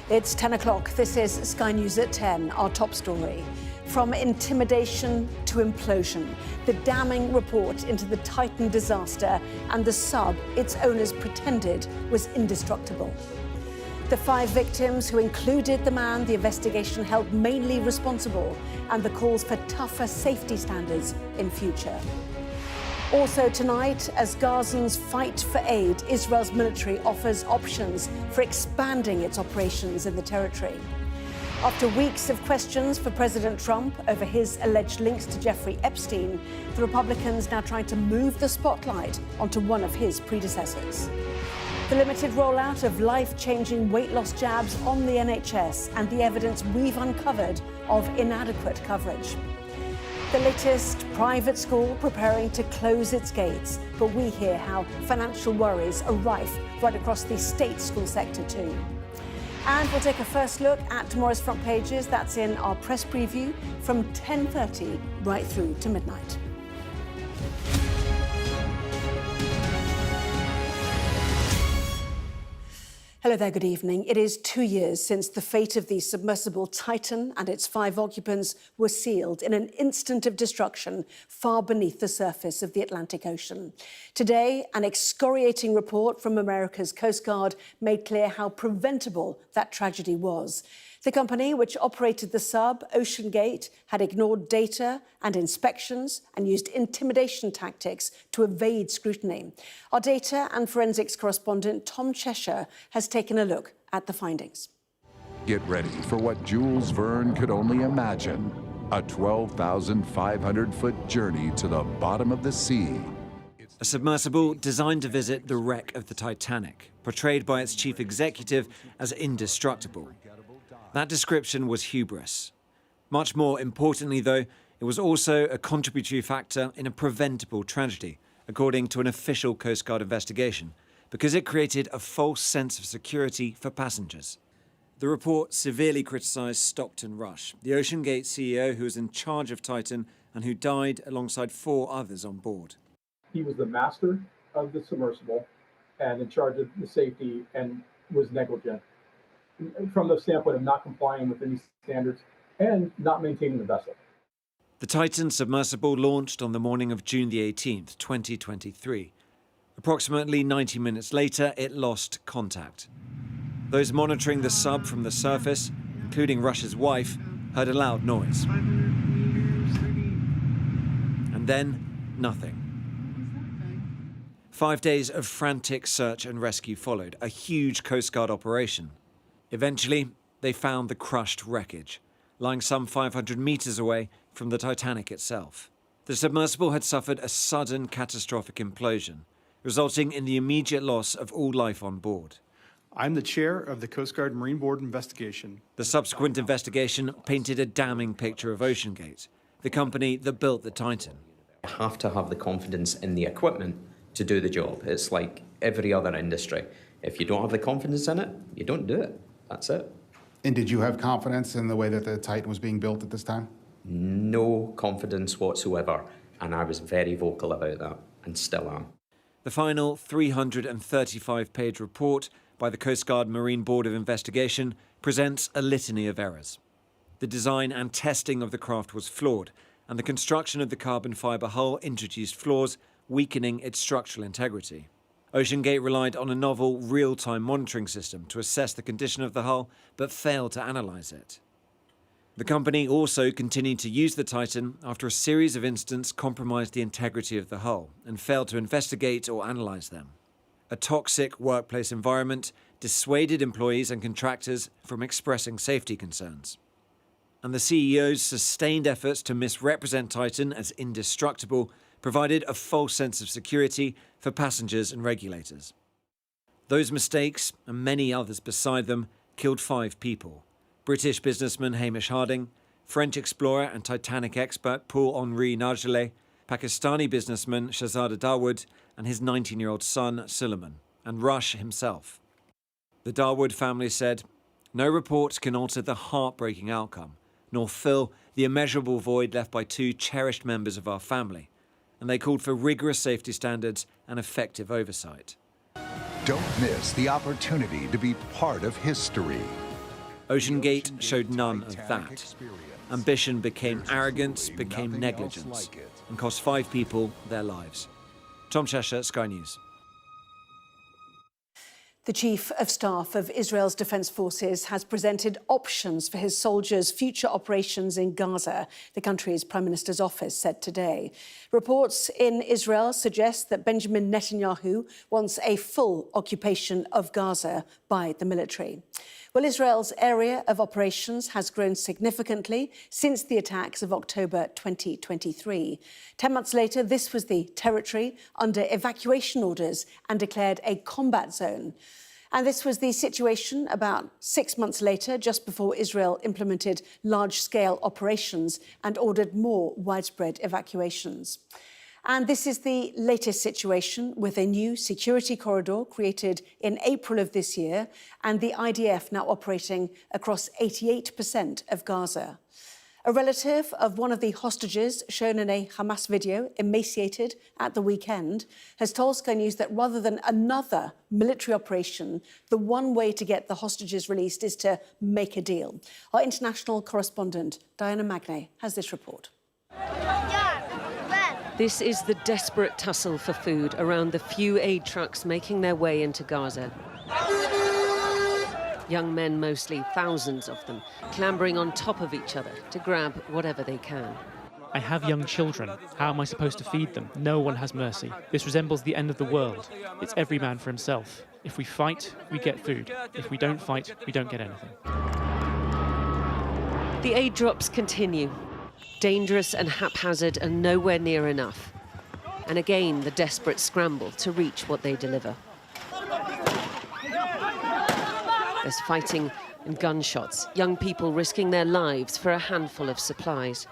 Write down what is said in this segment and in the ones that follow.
It's 10 o'clock. This is Sky News at 10, our top story. From intimidation to implosion, the damning report into the Titan disaster and the sub its owners pretended was indestructible. The 5 victims, who included the man the investigation held mainly responsible, and the calls for tougher safety standards in future. Also tonight, as Gazans fight for aid, Israel's military offers options for expanding its operations in the territory. After weeks of questions for President Trump over his alleged links to Jeffrey Epstein, the Republicans now trying to move the spotlight onto one of his predecessors. The limited rollout of life-changing weight loss jabs on the NHS and the evidence we've uncovered of inadequate coverage. The latest private school preparing to close its gates, but we hear how financial worries are rife right across the state school sector too. And we'll take a first look at tomorrow's front pages. That's in our press preview from 10:30 right through to midnight. Hello there, good evening. It is 2 years since the fate of the submersible Titan and its 5 occupants were sealed in an instant of destruction far beneath the surface of the Atlantic Ocean. Today, an excoriating report from America's Coast Guard made clear how preventable that tragedy was. The company which operated the sub, Oceangate, had ignored data and inspections and used intimidation tactics to evade scrutiny. Our data and forensics correspondent Tom Cheshire has taken a look at the findings. Get ready for what Jules Verne could only imagine, a 12,500-foot journey to the bottom of the sea. A submersible designed to visit the wreck of the Titanic, portrayed by its chief executive as indestructible. That description was hubris. Much more importantly, though, it was also a contributory factor in a preventable tragedy, according to an official Coast Guard investigation, because it created a false sense of security for passengers. The report severely criticised Stockton Rush, the Oceangate CEO who was in charge of Titan and who died alongside 4 others on board. He was the master of the submersible and in charge of the safety and was negligent from the standpoint of not complying with any standards and not maintaining the vessel. The Titan submersible launched on the morning of June the 18th, 2023. Approximately 90 minutes later, it lost contact. Those monitoring the sub from the surface, including Rush's wife, heard a loud noise. And then, nothing. 5 days of frantic search and rescue followed, a huge Coast Guard operation. Eventually, they found the crushed wreckage, lying some 500 meters away from the Titanic itself. The submersible had suffered a sudden catastrophic implosion, resulting in the immediate loss of all life on board. I'm the chair of the Coast Guard Marine Board investigation. The subsequent investigation painted a damning picture of Oceangate, the company that built the Titan. You have to have the confidence in the equipment to do the job. It's like every other industry. If you don't have the confidence in it, you don't do it. That's it. And did you have confidence in the way that the Titan was being built at this time? No confidence whatsoever. And I was very vocal about that, and still am. The final 335-page report by the Coast Guard Marine Board of Investigation presents a litany of errors. The design and testing of the craft was flawed, and the construction of the carbon fibre hull introduced flaws, weakening its structural integrity. Oceangate relied on a novel real-time monitoring system to assess the condition of the hull, but failed to analyse it. The company also continued to use the Titan after a series of incidents compromised the integrity of the hull and failed to investigate or analyse them. A toxic workplace environment dissuaded employees and contractors from expressing safety concerns. And the CEO's sustained efforts to misrepresent Titan as indestructible provided a false sense of security for passengers and regulators. Those mistakes, and many others beside them, killed 5 people. British businessman Hamish Harding, French explorer and Titanic expert Paul-Henri Nargeolet, Pakistani businessman Shahzada Dawood, and his 19-year-old son Suleiman, and Rush himself. The Dawood family said, "No report can alter the heartbreaking outcome, nor fill the immeasurable void left by 2 cherished members of our family," and they called for rigorous safety standards and effective oversight. Don't miss the opportunity to be part of history. Oceangate showed none of that. Ambition became arrogance, became negligence, and cost 5 people their lives. Tom Cheshire, Sky News. The Chief of Staff of Israel's Defence Forces has presented options for his soldiers' future operations in Gaza, the country's Prime Minister's office said today. Reports in Israel suggest that Benjamin Netanyahu wants a full occupation of Gaza by the military. Well, Israel's area of operations has grown significantly since the attacks of October 2023. 10 months later, this was the territory under evacuation orders and declared a combat zone. And this was the situation about 6 months later, just before Israel implemented large-scale operations and ordered more widespread evacuations. And this is the latest situation with a new security corridor created in April of this year and the IDF now operating across 88% of Gaza. A relative of one of the hostages shown in a Hamas video, emaciated at the weekend, has told Sky News that rather than another military operation, the one way to get the hostages released is to make a deal. Our international correspondent, Diana Magnay, has this report. This is the desperate tussle for food around the few aid trucks making their way into Gaza. Young men mostly, thousands of them, clambering on top of each other to grab whatever they can. I have young children. How am I supposed to feed them? No one has mercy. This resembles the end of the world. It's every man for himself. If we fight, we get food. If we don't fight, we don't get anything. The aid drops continue. Dangerous and haphazard and nowhere near enough. And again, the desperate scramble to reach what they deliver. There's fighting and gunshots, young people risking their lives for a handful of supplies.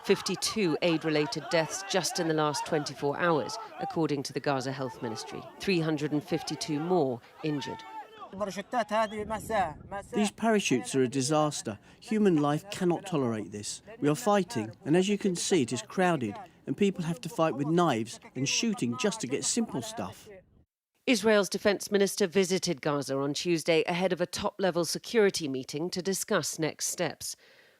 52 aid-related deaths just in the last 24 hours, according to the Gaza Health Ministry. 352 more injured. These parachutes are a disaster. Human life cannot tolerate this. We are fighting, and as you can see, it is crowded, and people have to fight with knives and shooting just to get simple stuff. Israel's defense minister visited Gaza on Tuesday ahead of a top-level security meeting to discuss next steps,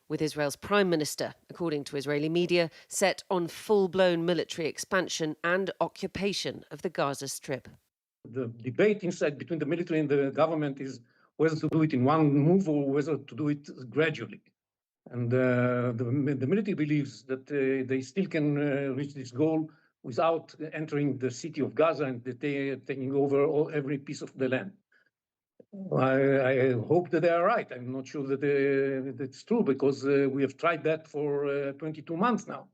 with Israel's prime minister, according to Israeli media, set on full-blown military expansion and occupation of the Gaza Strip. The debate inside between the military and the government is whether to do it in one move or whether to do it gradually. And the military believes that they still can reach this goal without entering the city of Gaza and taking over every piece of the land. I hope that they are right. I'm not sure that that's true because we have tried that for 22 months now,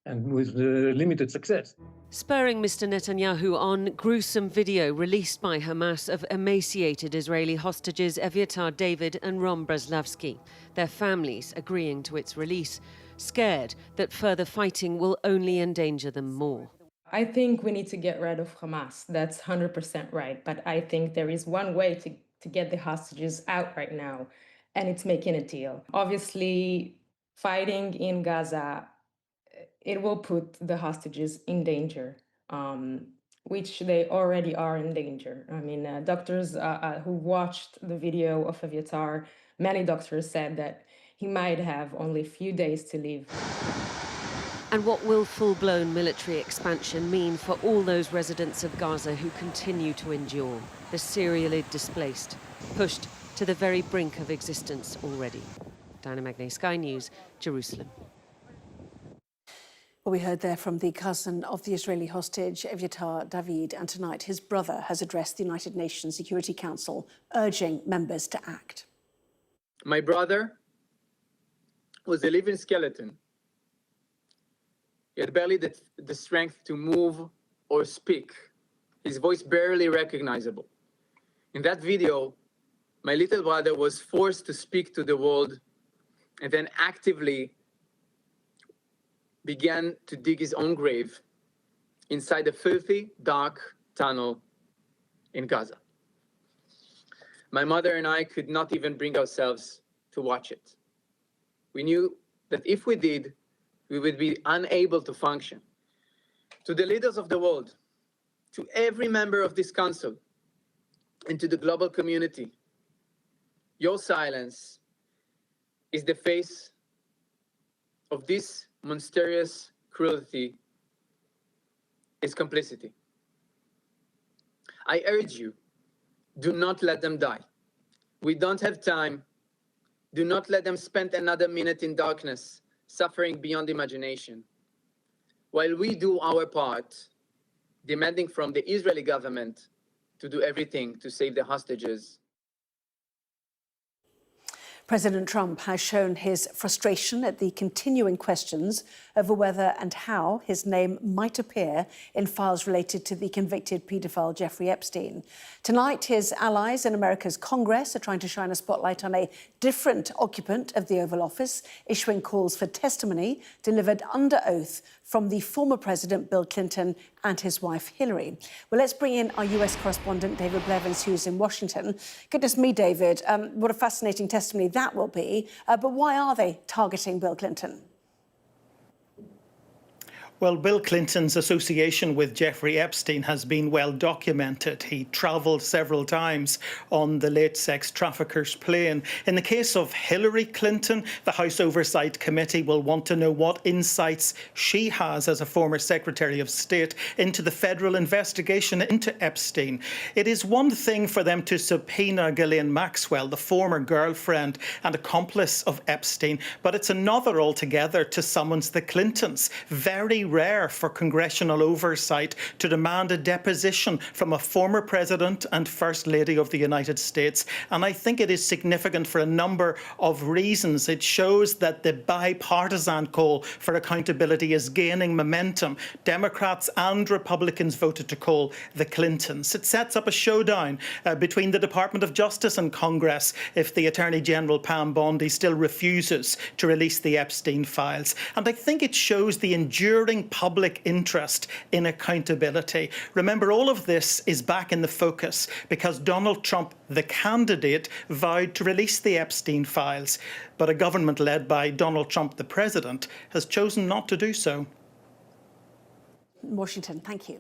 and with limited success. Spurring Mr. Netanyahu on gruesome video released by Hamas of emaciated Israeli hostages Eviatar David and Ron Breslavsky, their families agreeing to its release, scared that further fighting will only endanger them more. I think we need to get rid of Hamas. That's 100% right. But I think there is one way to get the hostages out right now, and it's making a deal. Obviously, fighting in Gaza, it will put the hostages in danger, which they already are in danger. I mean, doctors who watched the video of Eviatar, many doctors said that he might have only a few days to live. And what will full-blown military expansion mean for all those residents of Gaza who continue to endure, the serially displaced, pushed to the very brink of existence already? Diana Magnay, Sky News, Jerusalem. Well, we heard there from the cousin of the Israeli hostage, Eviatar David, and tonight his brother has addressed the United Nations Security Council, urging members to act. My brother was a living skeleton. He had barely the strength to move or speak, his voice barely recognizable. In that video, my little brother was forced to speak to the world and then actively began to dig his own grave inside a filthy, dark tunnel in Gaza. My mother and I could not even bring ourselves to watch it. We knew that if we did, we would be unable to function. To the leaders of the world, to every member of this council, and to the global community, Your silence is the face of this monstrous cruelty, is complicity. I urge you, do not let them die. We don't have time. Do not let them spend another minute in darkness, suffering beyond imagination. While we do our part, demanding from the Israeli government to do everything to save the hostages. President Trump has shown his frustration at the continuing questions over whether and how his name might appear in files related to the convicted paedophile Jeffrey Epstein. Tonight, his allies in America's Congress are trying to shine a spotlight on a different occupant of the Oval Office, issuing calls for testimony delivered under oath from the former President Bill Clinton and his wife Hillary. Well, let's bring in our US correspondent David Blevins, who's in Washington. Goodness me, David, what a fascinating testimony that will be. But why are they targeting Bill Clinton? Well, Bill Clinton's association with Jeffrey Epstein has been well documented. He travelled several times on the late sex trafficker's plane. In the case of Hillary Clinton, the House Oversight Committee will want to know what insights she has as a former Secretary of State into the federal investigation into Epstein. It is one thing for them to subpoena Ghislaine Maxwell, the former girlfriend and accomplice of Epstein, but it's another altogether to summons the Clintons. Very rare for congressional oversight to demand a deposition from a former president and First Lady of the United States. And I think it is significant for a number of reasons. It shows that the bipartisan call for accountability is gaining momentum. Democrats and Republicans voted to call the Clintons. It sets up a showdown between the Department of Justice and Congress if the Attorney General Pam Bondi still refuses to release the Epstein files. And I think it shows the enduring public interest in accountability. Remember, all of this is back in the focus because Donald Trump, the candidate, vowed to release the Epstein files, but a government led by Donald Trump, the president, has chosen not to do so. Washington, thank you.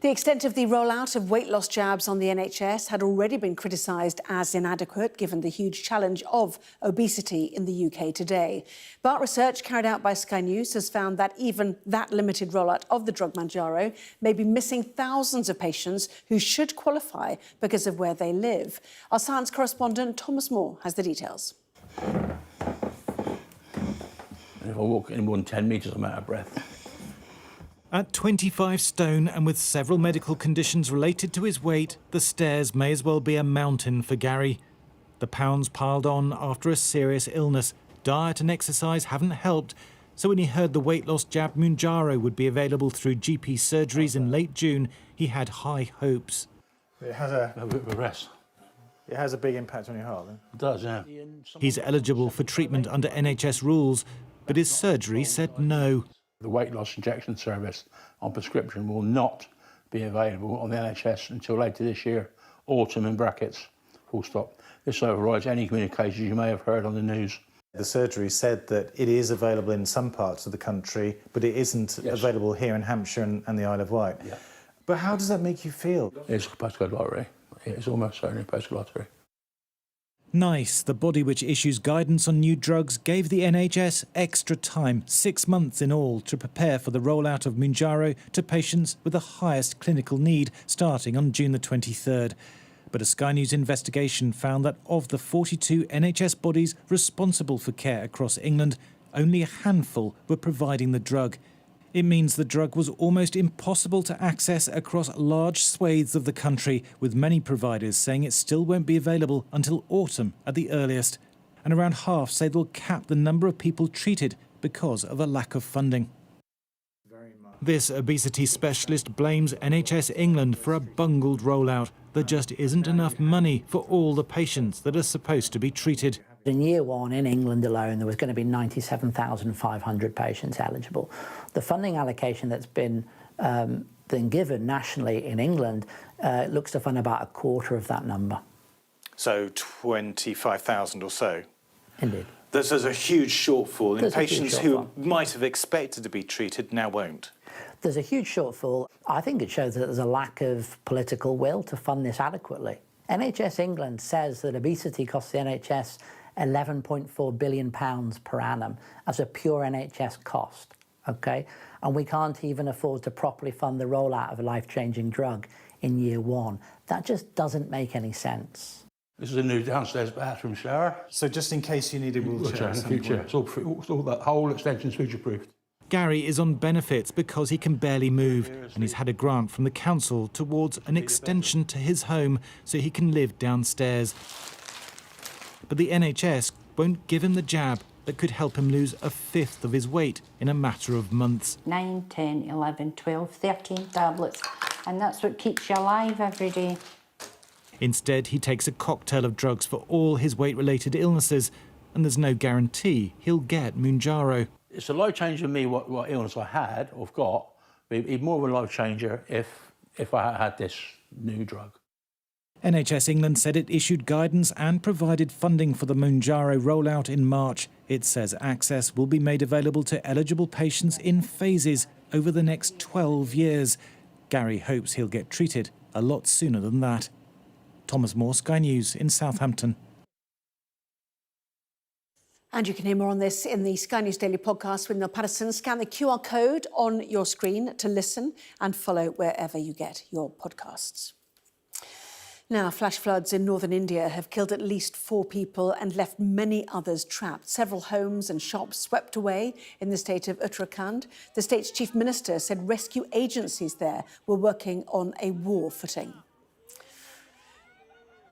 The extent of the rollout of weight loss jabs on the NHS had already been criticised as inadequate, given the huge challenge of obesity in the UK today. But research carried out by Sky News has found that even that limited rollout of the drug Mounjaro may be missing thousands of patients who should qualify because of where they live. Our science correspondent Thomas Moore has the details. If I walk any more than 10 metres, I'm out of breath. At 25 stone and with several medical conditions related to his weight, the stairs may as well be a mountain for Gary. The pounds piled on after a serious illness. Diet and exercise haven't helped, so when he heard the weight loss jab Mounjaro would be available through GP surgeries in late June, he had high hopes. It has a bit of a rest. It has a big impact on your heart, then? It does, yeah. He's eligible for treatment under NHS rules, but his surgery said no. The weight loss injection service on prescription will not be available on the NHS until later this year, autumn in brackets, full stop. This overrides any communications you may have heard on the news. The surgery said that it is available in some parts of the country, but it isn't available here in Hampshire and the Isle of Wight. Yeah. But how does that make you feel? It's a postcode lottery. It's almost certainly a postcode lottery. NICE, the body which issues guidance on new drugs, gave the NHS extra time, 6 months in all, to prepare for the rollout of Mounjaro to patients with the highest clinical need, starting on June the 23rd. But a Sky News investigation found that of the 42 NHS bodies responsible for care across England, only a handful were providing the drug. It means the drug was almost impossible to access across large swathes of the country, with many providers saying it still won't be available until autumn at the earliest. And around half say they'll cap the number of people treated because of a lack of funding. This obesity specialist blames NHS England for a bungled rollout. There just isn't enough money for all the patients that are supposed to be treated. In year one, in England alone, there was going to be 97,500 patients eligible. The funding allocation that's been given nationally in England looks to fund about a quarter of that number. So 25,000 or so? Indeed. There's a huge shortfall in patients who might have expected to be treated, now won't. There's a huge shortfall. I think it shows that there's a lack of political will to fund this adequately. NHS England says that obesity costs the NHS £11.4 billion per annum as a pure NHS cost, okay? And we can't even afford to properly fund the rollout of a life-changing drug in year one. That just doesn't make any sense. This is a new downstairs bathroom shower. So just in case you need a wheelchair in the future, it's all that whole extension's future-proofed. Gary is on benefits because he can barely move, and he's had a grant from the council towards an extension to his home so he can live downstairs. But the NHS won't give him the jab that could help him lose a fifth of his weight in a matter of months. 9, 10, 11, 12, 13 tablets, and that's what keeps you alive every day. Instead, he takes a cocktail of drugs for all his weight-related illnesses, and there's no guarantee he'll get Mounjaro. It's a life changer for me what illness I had or got, but it'd be more of a life changer if I had this new drug. NHS England said it issued guidance and provided funding for the Mounjaro rollout in March. It says access will be made available to eligible patients in phases over the next 12 years. Gary hopes he'll get treated a lot sooner than that. Thomas Moore, Sky News in Southampton. And you can hear more on this in the Sky News Daily podcast with Neil Patterson. Scan the QR code on your screen to listen and follow wherever you get your podcasts. Now, flash floods in northern India have killed at least 4 people and left many others trapped. Several homes and shops swept away in the state of Uttarakhand. The state's chief minister said rescue agencies there were working on a war footing.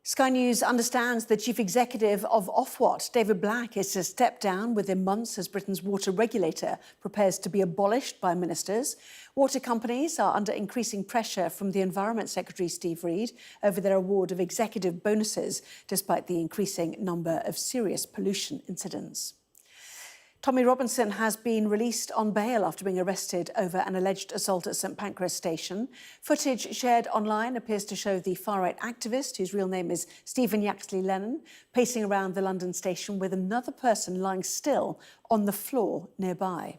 Sky News understands the chief executive of Ofwat, David Black, is to step down within months as Britain's water regulator prepares to be abolished by ministers. Water companies are under increasing pressure from the Environment Secretary, Steve Reed, over their award of executive bonuses, despite the increasing number of serious pollution incidents. Tommy Robinson has been released on bail after being arrested over an alleged assault at St Pancras Station. Footage shared online appears to show the far-right activist, whose real name is Stephen Yaxley Lennon, pacing around the London station with another person lying still on the floor nearby.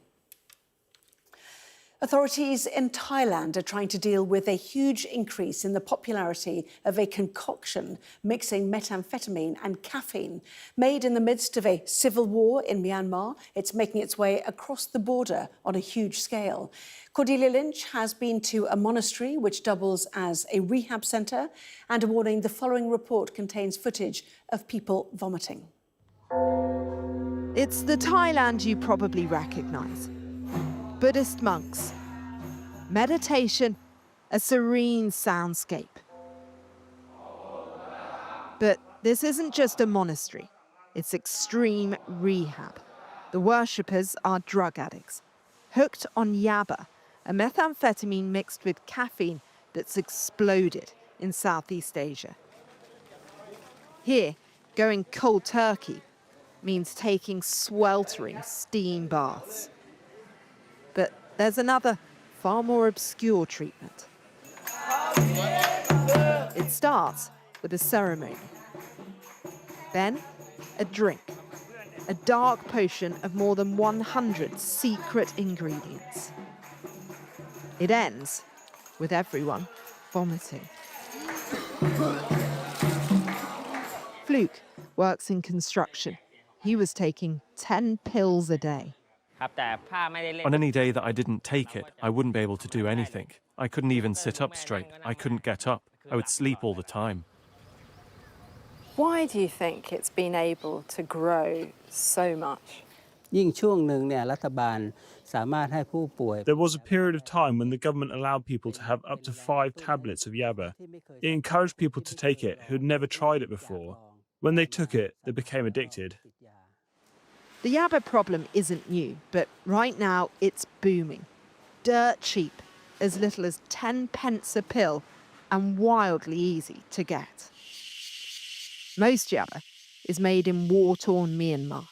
Authorities in Thailand are trying to deal with a huge increase in the popularity of a concoction mixing methamphetamine and caffeine. Made in the midst of a civil war in Myanmar, it's making its way across the border on a huge scale. Cordelia Lynch has been to a monastery which doubles as a rehab centre, and a warning: the following report contains footage of people vomiting. It's the Thailand you probably recognise. Buddhist monks, meditation, a serene soundscape. But this isn't just a monastery, it's extreme rehab. The worshippers are drug addicts, hooked on yaba, a methamphetamine mixed with caffeine that's exploded in Southeast Asia. Here, going cold turkey means taking sweltering steam baths. But there's another, far more obscure treatment. It starts with a ceremony. Then, a drink. A dark potion of more than 100 secret ingredients. It ends with everyone vomiting. Fluke works in construction. He was taking 10 pills a day. On any day that I didn't take it, I wouldn't be able to do anything. I couldn't even sit up straight. I couldn't get up. I would sleep all the time. Why do you think it's been able to grow so much? There was a period of time when the government allowed people to have up to 5 tablets of yaba. It encouraged people to take it who had never tried it before. When they took it, they became addicted. The yaba problem isn't new, but right now it's booming. Dirt cheap, as little as 10 pence a pill, and wildly easy to get. Most yaba is made in war-torn Myanmar.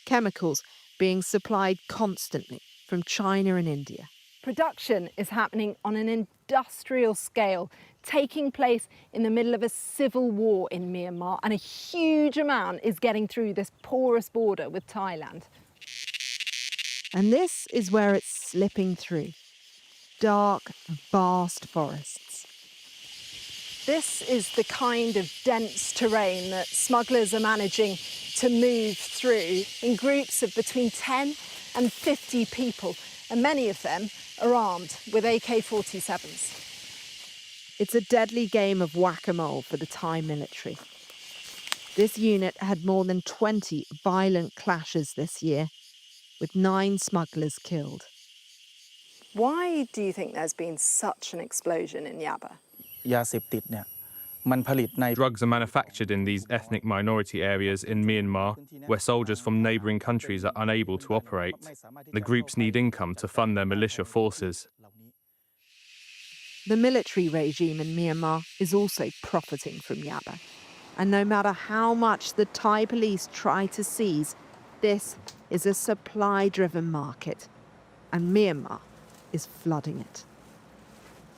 Chemicals being supplied constantly from China and India. Production is happening on an industrial scale, taking place in the middle of a civil war in Myanmar, and a huge amount is getting through this porous border with Thailand. And this is where it's slipping through. Dark, vast forests. This is the kind of dense terrain that smugglers are managing to move through in groups of between 10 and 50 people, and many of them are armed with AK-47s. It's a deadly game of whack-a-mole for the Thai military. This unit had more than 20 violent clashes this year, with 9 smugglers killed. Why do you think there's been such an explosion in Yaba? Drugs are manufactured in these ethnic minority areas in Myanmar, where soldiers from neighbouring countries are unable to operate. The groups need income to fund their militia forces. The military regime in Myanmar is also profiting from Yaba. And no matter how much the Thai police try to seize, this is a supply-driven market. And Myanmar is flooding it.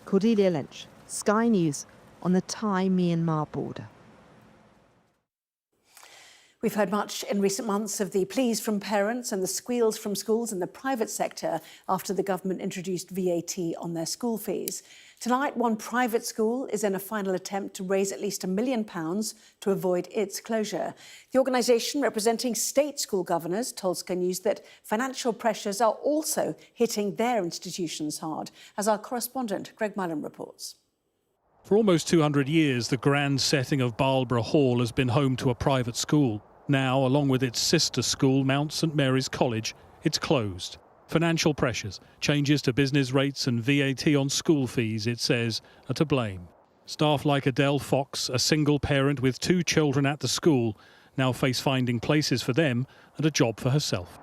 Cordelia Lynch, Sky News, on the Thai-Myanmar border. We've heard much in recent months of the pleas from parents and the squeals from schools in the private sector after the government introduced VAT on their school fees. Tonight, one private school is in a final attempt to raise at least £1 million to avoid its closure. The organisation representing state school governors told Sky News that financial pressures are also hitting their institutions hard, as our correspondent Greg Milam reports. For almost 200 years, the grand setting of Barlborough Hall has been home to a private school. Now, along with its sister school, Mount St Mary's College, it's closed. Financial pressures, changes to business rates and VAT on school fees, it says, are to blame. Staff like Adele Fox, a single parent with 2 children at the school, now face finding places for them and a job for herself.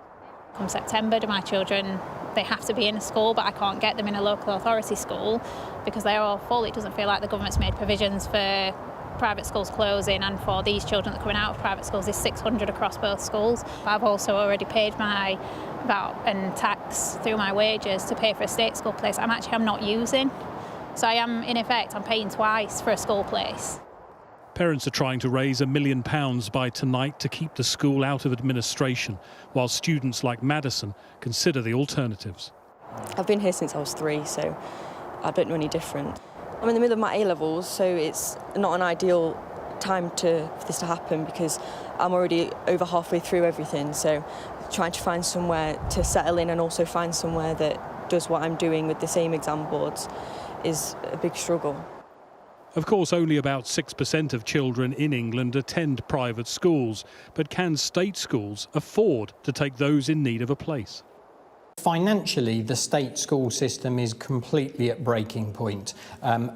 Come September, my children, they have to be in a school, but I can't get them in a local authority school because they're all full. It doesn't feel like the government's made provisions for private schools closing, and for these children that are coming out of private schools, there's 600 across both schools. I've also already paid my VAT and tax through my wages to pay for a state school place I'm not using. So I am, in effect, I'm paying twice for a school place. Parents are trying to raise £1 million by tonight to keep the school out of administration, while students like Madison consider the alternatives. I've been here since I was 3, so I don't know any different. I'm in the middle of my A-levels, so it's not an ideal time for this to happen because I'm already over halfway through everything, so trying to find somewhere to settle in and also find somewhere that does what I'm doing with the same exam boards is a big struggle. Of course, only about 6% of children in England attend private schools, but can state schools afford to take those in need of a place? Financially, the state school system is completely at breaking point.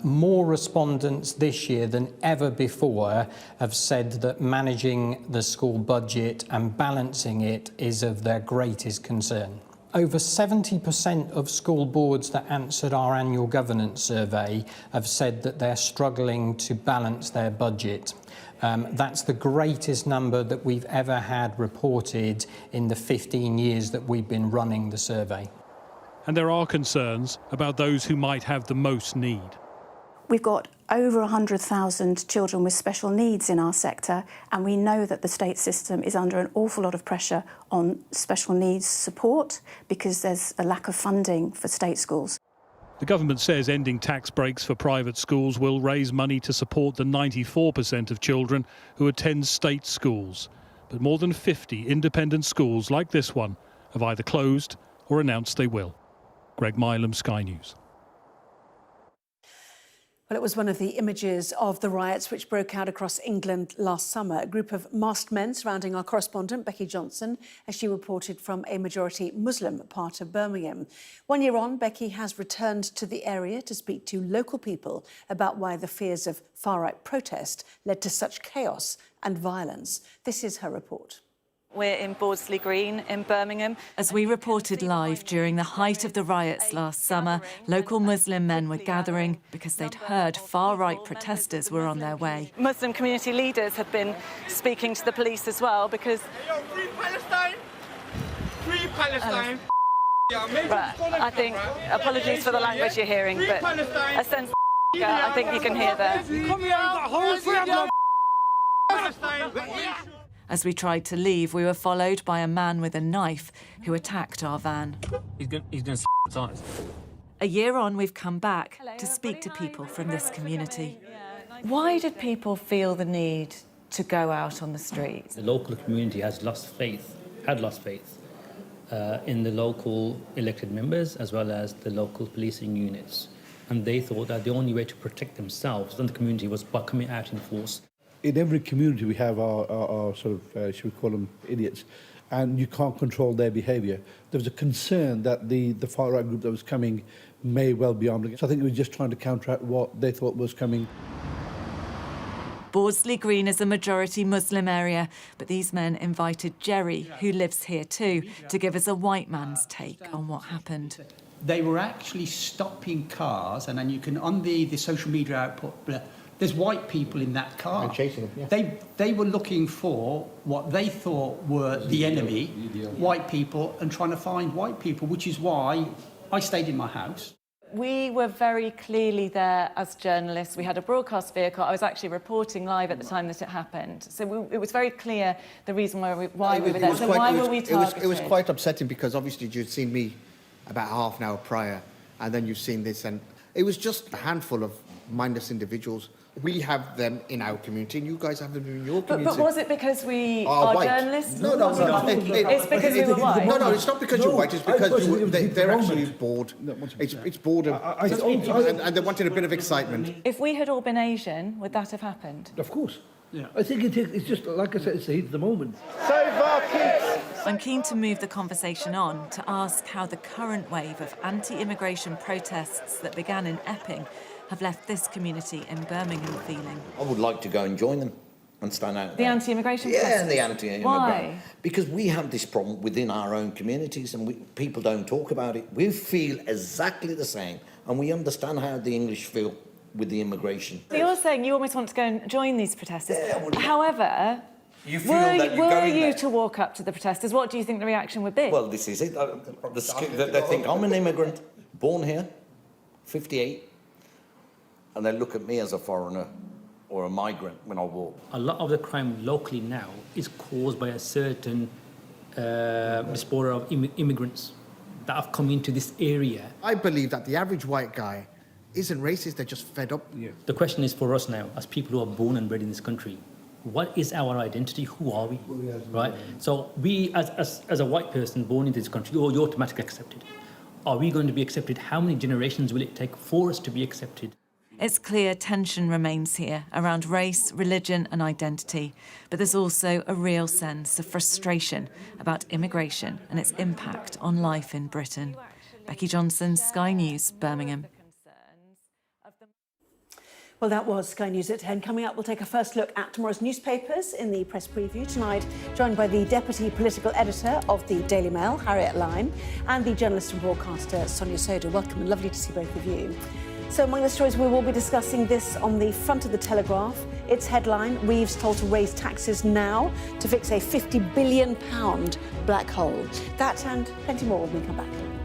More respondents this year than ever before have said that managing the school budget and balancing it is of their greatest concern. Over 70% of school boards that answered our annual governance survey have said that they're struggling to balance their budget. That's the greatest number that we've ever had reported in the 15 years that we've been running the survey. And there are concerns about those who might have the most need. We've got over 100,000 children with special needs in our sector, and we know that the state system is under an awful lot of pressure on special needs support because there's a lack of funding for state schools. The government says ending tax breaks for private schools will raise money to support the 94% of children who attend state schools. But more than 50 independent schools like this one have either closed or announced they will. Greg Milam, Sky News. Well, it was one of the images of the riots which broke out across England last summer. A group of masked men surrounding our correspondent, Becky Johnson, as she reported from a majority Muslim part of Birmingham. 1 year on, Becky has returned to the area to speak to local people about why the fears of far-right protest led to such chaos and violence. This is her report. We're in Bordesley Green in Birmingham. As we reported live during the height of the riots last summer, local Muslim men were gathering because they'd heard far-right protesters were on their way. Muslim community leaders have been speaking to the police as well because... Free Palestine! Free Palestine! But I think, apologies for the language you're hearing, but a sense of I think you can hear there. As we tried to leave, we were followed by a man with a knife who attacked our van. He's going to A year on, we've come back to speak to people from this community. Why did people feel the need to go out on the streets? The local community had lost faith in the local elected members as well as the local policing units. And they thought that the only way to protect themselves and the community was by coming out in force. In every community we have our sort of, should we call them idiots, and you can't control their behaviour. There was a concern that the far-right group that was coming may well be armed. So I think it was just trying to counteract what they thought was coming. Bordesley Green is a majority Muslim area, but these men invited Jerry, who lives here too, to give us a white man's take on what happened. They were actually stopping cars, and then you can, on the social media output, there's white people in that car. And chasing them, yeah. They were looking for what they thought were the enemy, white people, and trying to find white people, which is why I stayed in my house. We were very clearly there as journalists. We had a broadcast vehicle. I was actually reporting live at the time that it happened. So it was very clear the reason why we were there. So why were we targeted? It was quite upsetting because obviously you'd seen me about half an hour prior, and then you've seen this, and it was just a handful of mindless individuals. We have them in our community, and you guys have them in your community. But was it because we are white journalists? No. It's because we were white? No, it's not because you're white, it's because they're actually bored. It's bored, and they wanted a bit of excitement. If we had all been Asian, would that have happened? Of course. Yeah. I think it's just, like I said, it's the heat of the moment. Save our kids! I'm keen to move the conversation on to ask how the current wave of anti-immigration protests that began in Epping have left this community in Birmingham feeling. I would like to go and join them and stand out. The anti-immigration Yeah, protests? the anti-immigration. Why? Because we have this problem within our own communities and people don't talk about it. We feel exactly the same and we understand how the English feel with the immigration. So you're saying you almost want to go and join these protesters. However, you feel that you're were going you there. to walk up to the protesters, what do you think the reaction would be? Well, this is it. They think I'm an immigrant, born here, 58, and they look at me as a foreigner or a migrant when I walk. A lot of the crime locally now is caused by a certain diaspora of immigrants that have come into this area. I believe that the average white guy isn't racist, they're just fed up. Yeah. The question is for us now, as people who are born and bred in this country, what is our identity? Who are we? Right? So we, as a white person born in this country, you're automatically accepted. Are we going to be accepted? How many generations will it take for us to be accepted? It's clear tension remains here around race, religion and identity, but there's also a real sense of frustration about immigration and its impact on life in Britain. Becky Johnson, Sky News, Birmingham. Well, that was Sky News at 10. Coming up, we'll take a first look at tomorrow's newspapers in the press preview tonight, joined by the Deputy Political Editor of the Daily Mail, Harriet Lyne, and the journalist and broadcaster, Sonia Soda. Welcome and lovely to see both of you. So among the stories, we will be discussing this on the front of the Telegraph. Its headline, Reeves told to raise taxes now to fix a £50 billion black hole. That and plenty more when we come back.